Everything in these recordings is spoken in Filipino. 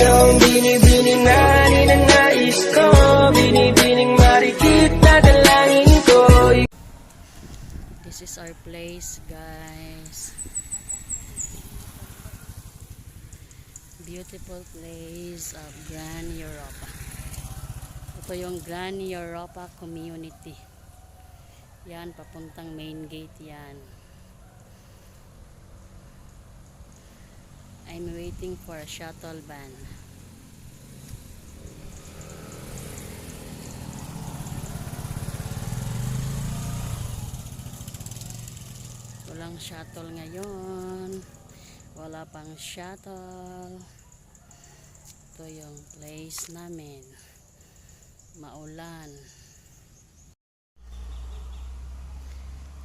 ikaw ang binibining na ninanais ko, binibining marikit na dalangin ko. This is our place, guys. Beautiful place of Gran Europa. Ito yung Gran Europa Community. Yan, papuntang main gate yan. I'm waiting for a shuttle van. Walang shuttle ngayon. Wala pang shuttle. Ito yung place namin. Maulan.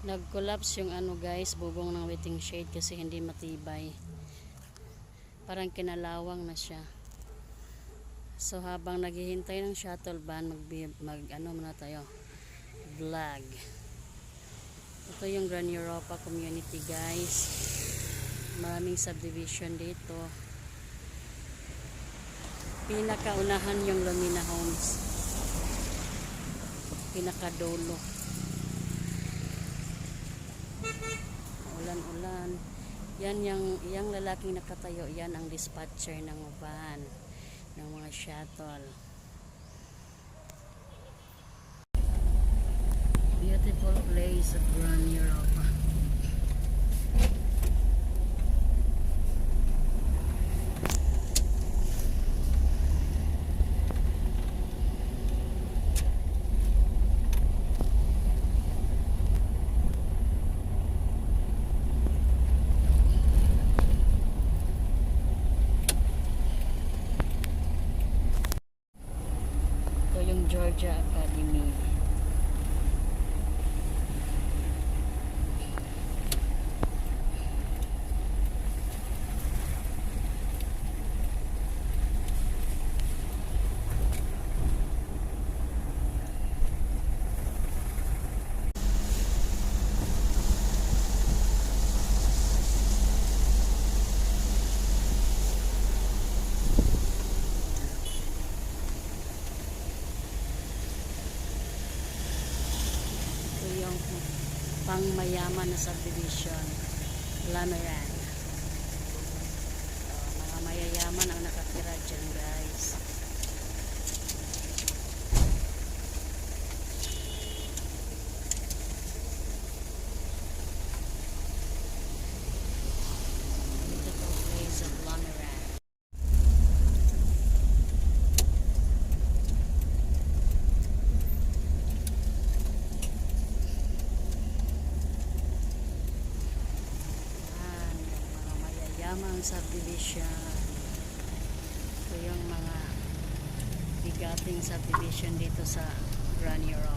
Nag-collapse yung ano guys, bubong ng waiting shade kasi hindi matibay. Parang kinalawang na siya. So habang naghihintay ng shuttle van, ano muna tayo, vlog. Ito yung Gran Europa Community, guys. Maraming subdivision dito. Pinakaunahan yung Lumina Homes. Pinakadulo. Ulan-ulan. Yan yung lalaking nakatayo, yan ang dispatcher ng van, ng mga shuttle. Beautiful place of Gran Europa. Ito yung Georgia Academy. Pang mayaman na subdivision, Lameran. So, mga mayayaman ang nakatira dyan, guys. Beautiful place of Lameran. Ang subdivision. Ito yung mga bigating subdivision dito sa Gran Europa.